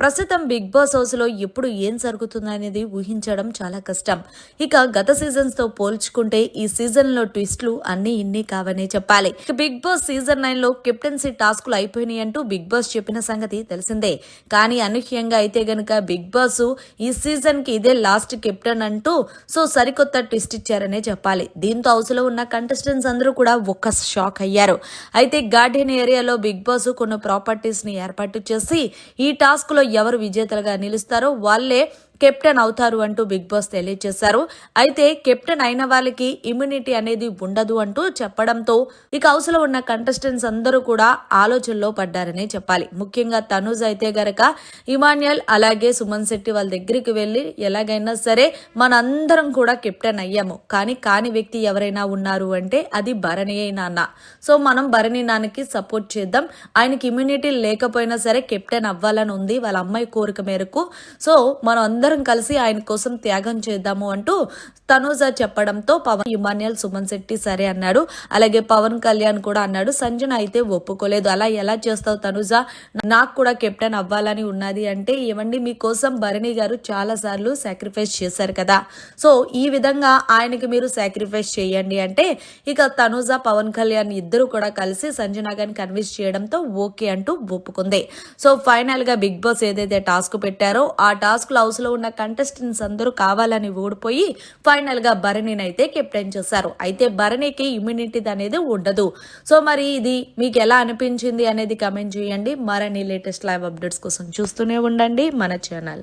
ప్రస్తుతం big boss house లో ఎప్పుడు ఏం జరుగుతుందనేది ఊహించడం చాలా కష్టం. ఇక గత సీజన్స్ తో పోల్చుకుంటే ఈ సీజన్ లో ట్విస్ట్లు అన్ని ఇన్ని కావనే చెప్పాలి. బిగ్ బాస్ సీజన్ 9 లో కెప్టెన్సీ టాస్కులు అయిపోయినాయి అంటూ బిగ్ బాస్ చెప్పిన సంగతి తెలిసిందే. కానీ అనూహ్యంగా అయితే గనుక బిగ్ బాస్ ఈ సీజన్ కి ఇదే లాస్ట్ కెప్టెన్ అంటూ సరికొత్త ట్విస్ట్ ఇచ్చారనే చెప్పాలి. దీంతో హౌస్ లో ఉన్న కంటెస్టెంట్స్ అందరూ కూడా ఒక్క షాక్ అయ్యారు. అయితే గార్డెన్ ఏరియాలో బిగ్ బాస్ కొన్ని ప్రాపర్టీస్ ని ఏర్పాటు చేసి ఈ టాస్క్ లో ఎవరు విజేతలుగా నిలుస్తారో వాళ్ళే కెప్టెన్ అవుతారు అంటూ బిగ్ బాస్ తెలియజేశారు. అయితే కెప్టెన్ అయిన వాళ్ళకి ఇమ్యూనిటీ అనేది ఉండదు అంటూ చెప్పడంతో ఇక హౌస్ లో ఉన్న కంటెస్టెంట్స్ అందరూ కూడా ఆలోచనలో పడ్డారనే చెప్పాలి. ముఖ్యంగా తనూజ్ అయితే గనక ఇమాన్యుయల్ అలాగే సుమన్ శెట్టి వాళ్ళ దగ్గరికి వెళ్ళి ఎలాగైనా సరే మనందరం కూడా కెప్టెన్ అయ్యాము, కాని వ్యక్తి ఎవరైనా ఉన్నారు అంటే అది భరణి నాన్న. మనం భరణి నాన్నకి సపోర్ట్ చేద్దాం, ఆయనకి ఇమ్యూనిటీ లేకపోయినా సరే కెప్టెన్ అవ్వాలని ఉంది వాళ్ళ అమ్మాయి కోరిక మేరకు. మనం అందరం కలిసి ఆయన కోసం త్యాగం చేద్దాము అంటూ తనూజ చెప్పడంతో పవన్ ఇమాన్యుయల్ సుమన్ శెట్టి సరే అన్నాడు. అలాగే పవన్ కళ్యాణ్ కూడా అన్నాడు. సంజన అయితే ఒప్పుకోలేదు. అలా ఎలా చేస్తావు తనూజ, నాకు కూడా కెప్టెన్ అవ్వాలని ఉన్నది అంటే ఏమండి మీకోసం భరణి గారు చాలా సార్లు సాక్రిఫైస్ చేశారు కదా, ఈ విధంగా ఆయనకి మీరు సాక్రిఫైస్ చేయండి అంటే ఇక తనూజ పవన్ కళ్యాణ్ ఇద్దరు కూడా కలిసి సంజన గారిని కన్విన్స్ చేయడంతో ఓకే అంటూ ఒప్పుకుంది. ఫైనల్ గా బిగ్ బాస్ ఏదైతే టాస్క్ పెట్టారో ఆ టాస్క్ హౌస్ లో ఉన్న కంటెస్టెంట్స్ అందరూ కావాలని ఓడిపోయి ఫైనల్ గా భరణిని అయితే కెప్టెన్ చేశారు. అయితే భరణికి ఇమ్యూనిటీ అనేది ఉండదు. మరి ఇది మీకు ఎలా అనిపించింది అనేది కమెంట్ చేయండి. మరిన్ని లేటెస్ట్ లైవ్ అప్డేట్స్ కోసం చూస్తూనే ఉండండి మన ఛానల్.